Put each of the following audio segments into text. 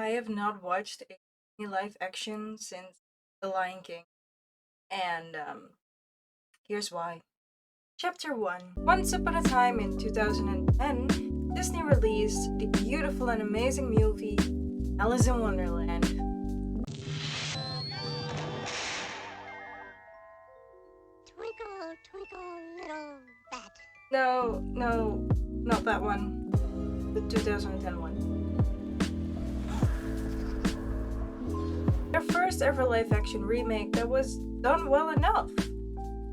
I have not watched any live action since The Lion King, and here's why. Chapter 1. Once upon a time in 2010, Disney released the beautiful and amazing movie Alice in Wonderland. Twinkle, twinkle, little bat. No, not that one. The 2010 one. Their first ever live action remake that was done well enough.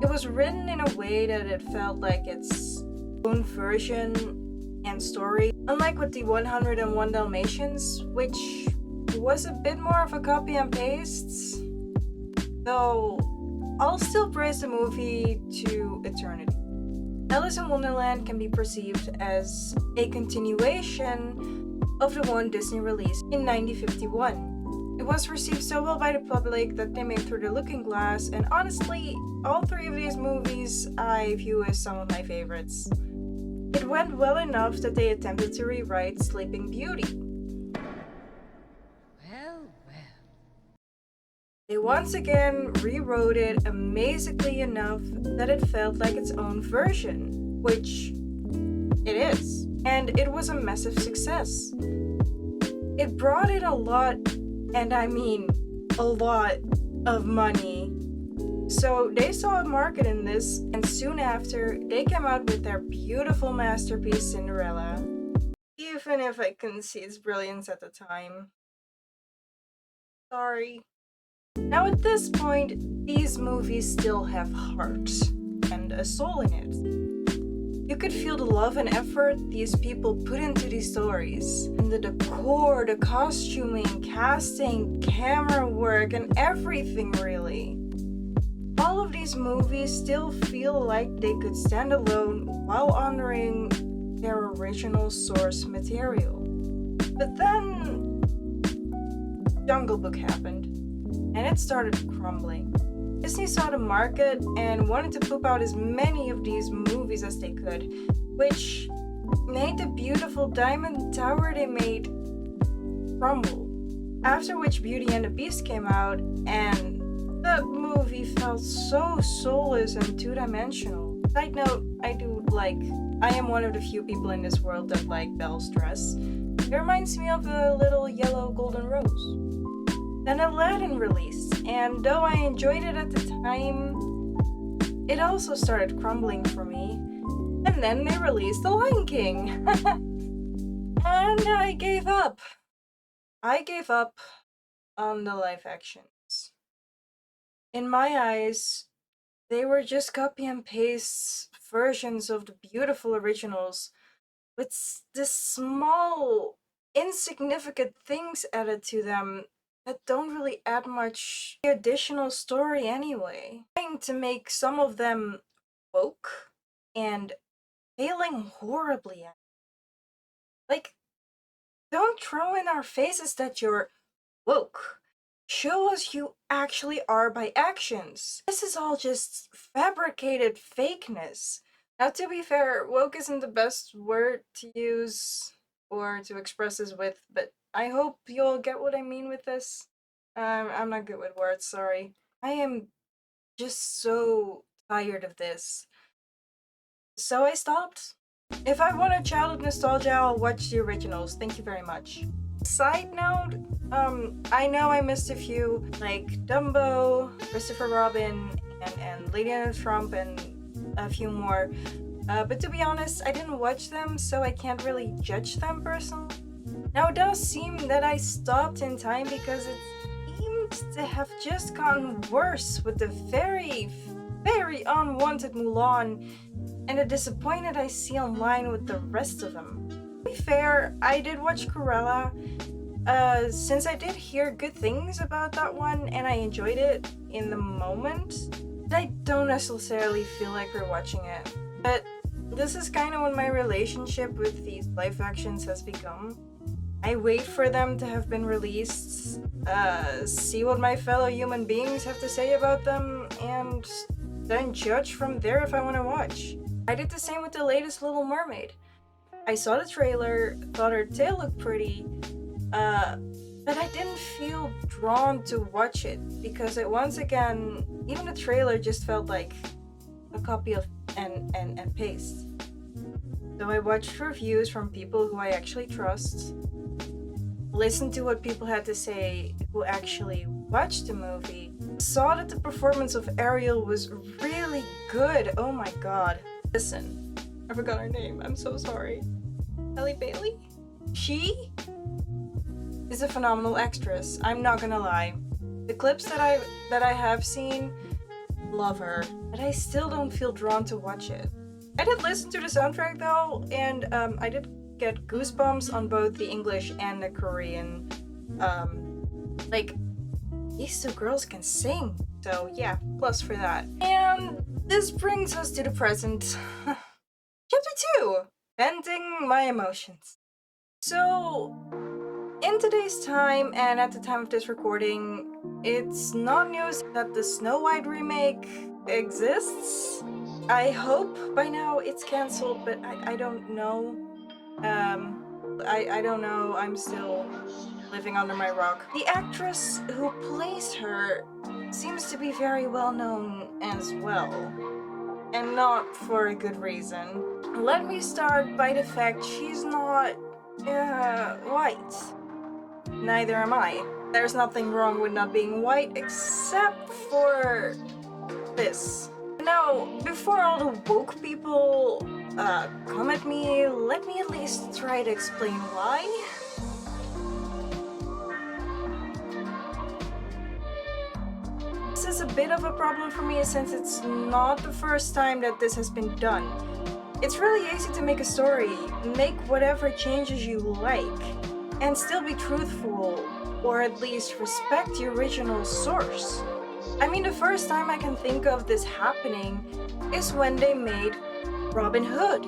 It was written in a way that it felt like its own version and story, unlike with the 101 Dalmatians, which was a bit more of a copy and paste. Though I'll still praise the movie to eternity. Alice in Wonderland can be perceived as a continuation of the one Disney released in 1951. It was received so well by the public that they made Through the Looking Glass, and honestly, all three of these movies I view as some of my favorites. It went well enough that they attempted to rewrite Sleeping Beauty. Well. They once again rewrote it amazingly enough that it felt like its own version, which it is. And it was a massive success. It brought in a lot, and I mean a lot, of money. So they saw a market in this, and soon after, they came out with their beautiful masterpiece Cinderella. Even if I couldn't see its brilliance at the time. Sorry. Now at this point, these movies still have heart and a soul in it. You could feel the love and effort these people put into these stories. And the decor, the costuming, casting, camera work, and everything really. All of these movies still feel like they could stand alone while honoring their original source material. But then Jungle Book happened, and it started crumbling. Disney saw the market and wanted to poop out as many of these movies as they could, which made the beautiful diamond tower they made crumble. After which Beauty and the Beast came out, and that movie felt so soulless and two-dimensional. Side note, I am one of the few people in this world that like Belle's dress. It reminds me of a little yellow golden rose. Then Aladdin released, and though I enjoyed it at the time, it also started crumbling for me. And then they released The Lion King. And I gave up. I gave up on the live actions. In my eyes, they were just copy and paste versions of the beautiful originals with this small, insignificant things added to them that don't really add much additional story anyway. Trying to make some of them woke and failing horribly at it. Like, don't throw in our faces that you're woke. Show us you actually are by actions. This is all just fabricated fakeness. Now, to be fair, woke isn't the best word to use or to express this with, but I hope you'll get what I mean with this. I'm not good with words, sorry. I am just so tired of this. So I stopped. If I want a childhood nostalgia, I'll watch the originals. Thank you very much. Side note, I know I missed a few, like Dumbo, Christopher Robin, and Lady and the Trump, and a few more. But to be honest, I didn't watch them, so I can't really judge them personally. Now, it does seem that I stopped in time because it seemed to have just gotten worse with the very, very unwanted Mulan and the disappointed I see online with the rest of them. To be fair, I did watch Cruella, since I did hear good things about that one and I enjoyed it in the moment. I don't necessarily feel like rewatching it, but this is kind of what my relationship with these live actions has become. I wait for them to have been released, see what my fellow human beings have to say about them, and then judge from there if I want to watch. I did the same with the latest Little Mermaid. I saw the trailer, thought her tail looked pretty, but I didn't feel drawn to watch it because it once again, even the trailer just felt like a copy of and paste. So I watched reviews from people who I actually trust, listened to what people had to say who actually watched the movie, saw that the performance of Ariel was really good. Oh my god. Listen, I forgot her name. I'm so sorry. Ellie Bailey? She is a phenomenal actress. I'm not gonna lie. The clips that I have seen, love her, but I still don't feel drawn to watch it. I did listen to the soundtrack though, and I did get goosebumps on both the English and the Korean. Like, these two girls can sing, so yeah, plus for that. And this brings us to the present. Chapter 2, Venting My Emotions. So, in today's time, and at the time of this recording, it's not news that the Snow White remake exists. I hope by now it's cancelled, but I don't know. I don't know. I'm still living under my rock. The actress who plays her seems to be very well known as well, and not for a good reason. Let me start by the fact she's not white. Neither am I. There's nothing wrong with not being white except for this. Now, before all the woke people come at me, let me at least try to explain why. This is a bit of a problem for me since it's not the first time that this has been done. It's really easy to make a story, make whatever changes you like, and still be truthful, or at least respect the original source. I mean, the first time I can think of this happening is when they made Robin Hood,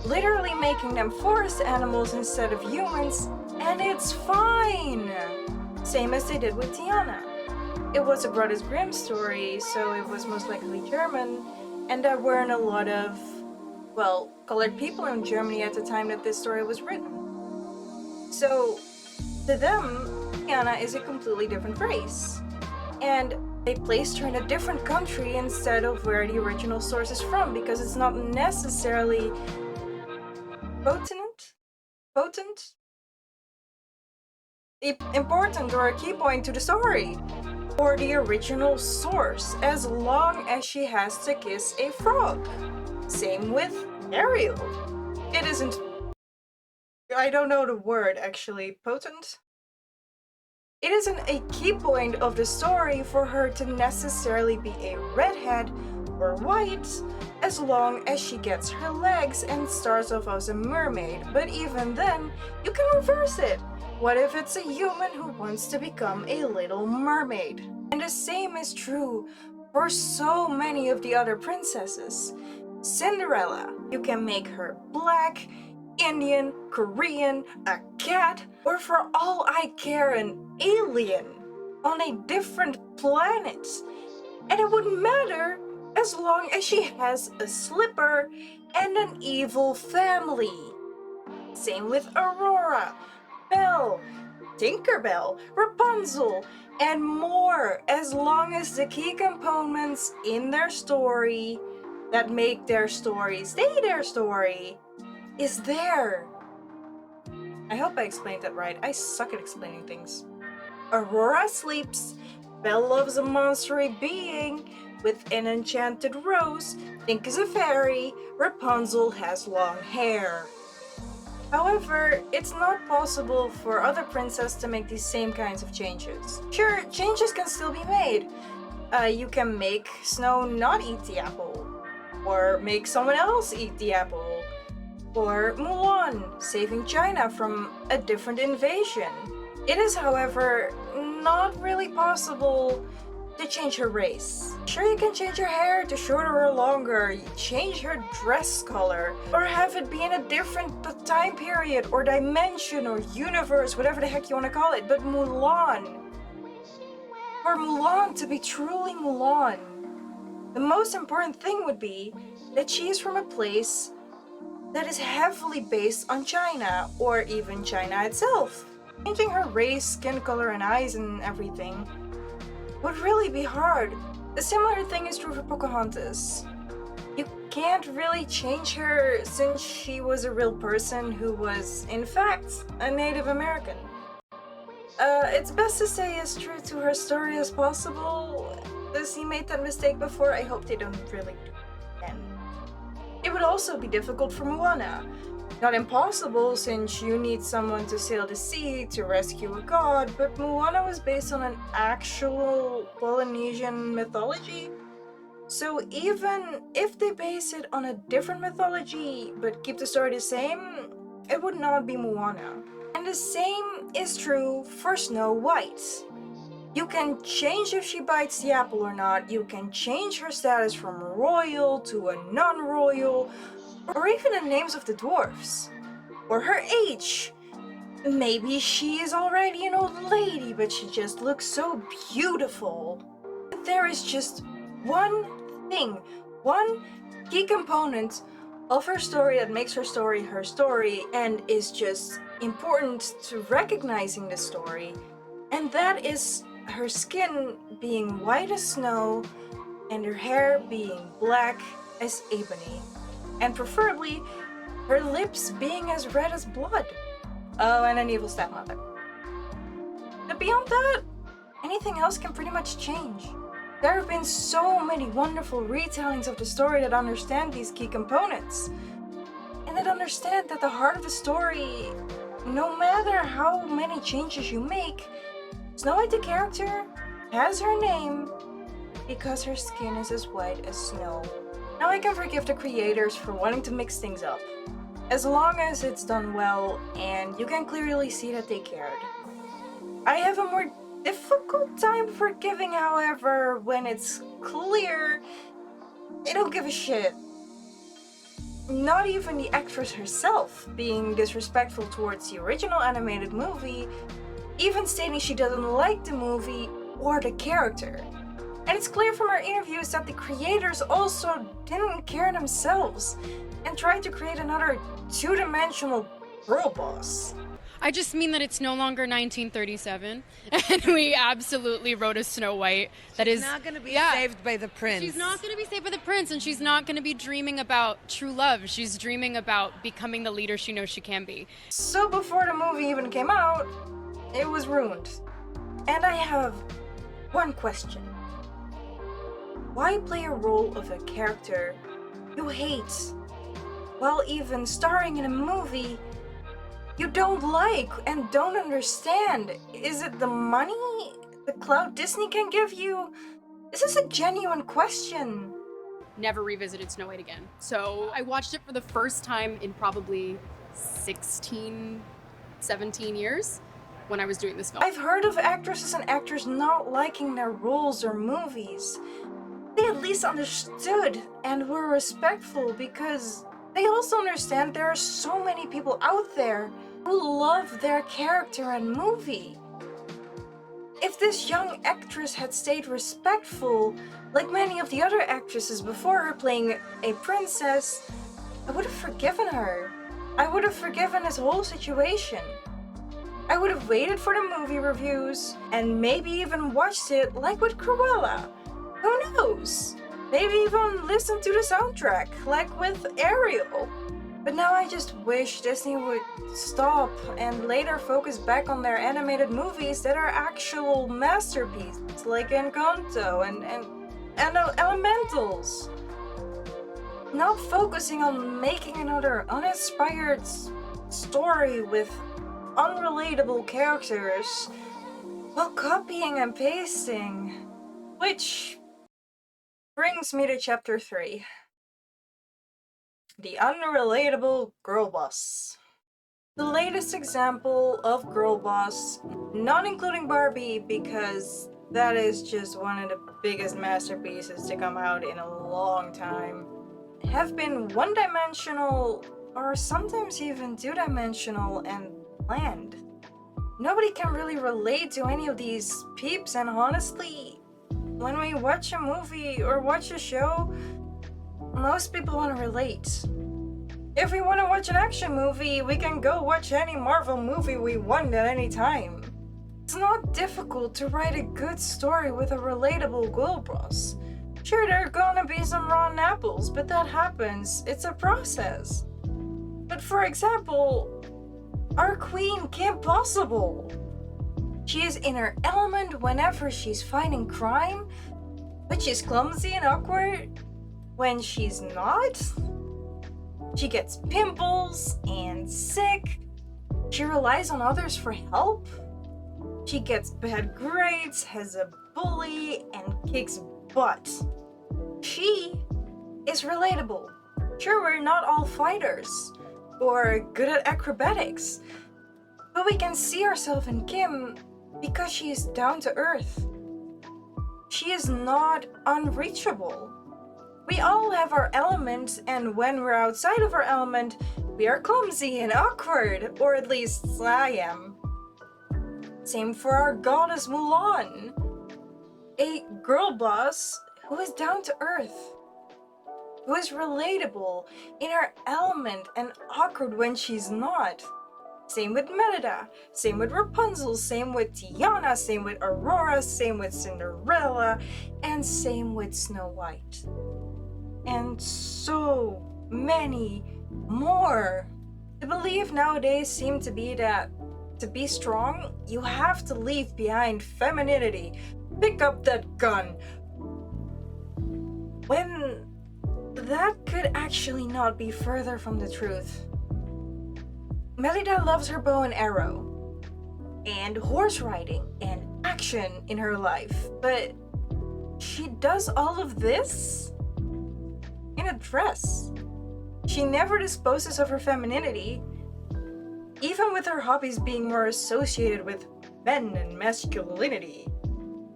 literally making them forest animals instead of humans, and it's fine! Same as they did with Tiana. It was a Brothers Grimm story, so it was most likely German, and there weren't a lot of, well, colored people in Germany at the time that this story was written. So, to them, Tiana is a completely different race. And they placed her in a different country instead of where the original source is from, because it's not necessarily potent, important or a key point to the story, or the original source, as long as she has to kiss a frog. Same with Ariel. It isn't, I don't know the word actually, potent? It isn't a key point of the story for her to necessarily be a redhead or white, as long as she gets her legs and starts off as a mermaid. But even then, you can reverse it. What if it's a human who wants to become a little mermaid? And the same is true for so many of the other princesses. Cinderella, you can make her black, Indian, Korean, a cat, or for all I care, an alien on a different planet. And it wouldn't matter as long as she has a slipper and an evil family. Same with Aurora, Belle, Tinkerbell, Rapunzel, and more, as long as the key components in their story that make their story stay their story is there. I hope I explained that right. I suck at explaining things. Aurora sleeps, Belle loves a monstery being with an enchanted rose, think is a fairy, Rapunzel has long hair. However, it's not possible for other princesses to make these same kinds of changes. Sure, changes can still be made. You can make Snow not eat the apple, or make someone else eat the apple, or Mulan, saving China from a different invasion. It is, however, not really possible to change her race. Sure, you can change her hair to shorter or longer, change her dress color, or have it be in a different time period, or dimension, or universe, whatever the heck you want to call it, but Mulan, for Mulan to be truly Mulan, the most important thing would be that she is from a place that is heavily based on China, or even China itself. Changing her race, skin color, and eyes and everything would really be hard. A similar thing is true for Pocahontas. You can't really change her since she was a real person who was, in fact, a Native American. It's best to stay as true to her story as possible. Disney made that mistake before, I hope they don't really do it again. It would also be difficult for Moana. Not impossible, since you need someone to sail the sea to rescue a god, but Moana was based on an actual Polynesian mythology. So even if they base it on a different mythology but keep the story the same, it would not be Moana. And the same is true for Snow White. You can change if she bites the apple or not, you can change her status from royal to a non-royal, or even the names of the dwarfs. Or her age. Maybe she is already an old lady, but she just looks so beautiful. There is just one thing, one key component of her story that makes her story and is just important to recognizing the story, and that is her skin being white as snow and her hair being black as ebony, and preferably her lips being as red as blood. Oh, and an evil stepmother. But beyond that, anything else can pretty much change. There have been so many wonderful retellings of the story that understand these key components, and that understand that the heart of the story, no matter how many changes you make, Snow White the character has her name because her skin is as white as snow. Now I can forgive the creators for wanting to mix things up, as long as it's done well and you can clearly see that they cared. I have a more difficult time forgiving, however, when it's clear they don't give a shit. Not even the actress herself being disrespectful towards the original animated movie, even stating she doesn't like the movie or the character. And it's clear from our interviews that the creators also didn't care themselves and tried to create another two-dimensional girl boss. I just mean that it's no longer 1937, and we absolutely wrote a Snow White that is not going to be saved by the prince. She's not going to be saved by the prince, and she's not going to be dreaming about true love. She's dreaming about becoming the leader she knows she can be. So before the movie even came out, it was ruined. And I have one question. Why play a role of a character you hate while even starring in a movie you don't like and don't understand? Is it the money? The clout Disney can give you? This is a genuine question. Never revisited Snow White again. So I watched it for the first time in probably 16, 17 years when I was doing this film. I've heard of actresses and actors not liking their roles or movies. They at least understood and were respectful because they also understand there are so many people out there who love their character and movie. If this young actress had stayed respectful, like many of the other actresses before her playing a princess, I would have forgiven her. I would have forgiven this whole situation. I would have waited for the movie reviews and maybe even watched it like with Cruella. Who knows? Maybe even listen to the soundtrack, like with Ariel. But now I just wish Disney would stop and later focus back on their animated movies that are actual masterpieces, like Encanto and Elementals. Not focusing on making another uninspired story with unrelatable characters while copying and pasting. Which brings me to chapter 3. The unrelatable girl boss. The latest example of girl boss, not including Barbie because that is just one of the biggest masterpieces to come out in a long time, have been one-dimensional or sometimes even two-dimensional and bland. Nobody can really relate to any of these peeps, and honestly, when we watch a movie or watch a show, most people want to relate. If we want to watch an action movie, we can go watch any Marvel movie we want at any time. It's not difficult to write a good story with a relatable girl boss. Sure, there are gonna be some rotten apples, but that happens. It's a process. But for example, our queen, Kim Possible. She is in her element whenever she's fighting crime, but she's clumsy and awkward when she's not. She gets pimples and sick. She relies on others for help. She gets bad grades, has a bully, and kicks butt. She is relatable. Sure, we're not all fighters or good at acrobatics, but we can see ourselves in Kim because she is down to earth. She is not unreachable. We all have our element, and when we're outside of our element, we are clumsy and awkward, or at least I am. Same for our goddess Mulan, a girl boss who is down to earth, who is relatable in her element and awkward when she's not. Same with Merida, same with Rapunzel, same with Tiana, same with Aurora, same with Cinderella, and same with Snow White. And so many more. The belief nowadays seems to be that to be strong, you have to leave behind femininity. Pick up that gun. When that could actually not be further from the truth. Merida loves her bow and arrow, and horse riding, and action in her life, but she does all of this in a dress. She never disposes of her femininity, even with her hobbies being more associated with men and masculinity.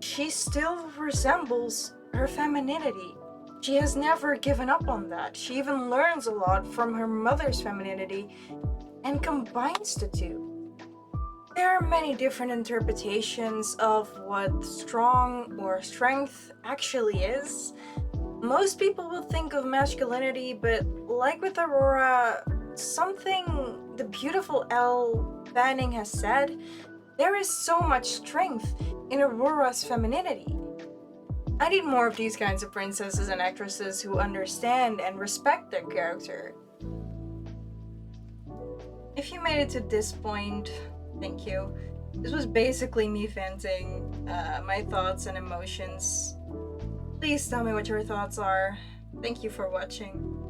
She still resembles her femininity. She has never given up on that. She even learns a lot from her mother's femininity and combines the two. There are many different interpretations of what strong or strength actually is. Most people will think of masculinity, but like with Aurora, something the beautiful Elle Fanning has said, there is so much strength in Aurora's femininity. I need more of these kinds of princesses and actresses who understand and respect their character. If you made it to this point, thank you. This was basically me venting my thoughts and emotions. Please tell me what your thoughts are. Thank you for watching.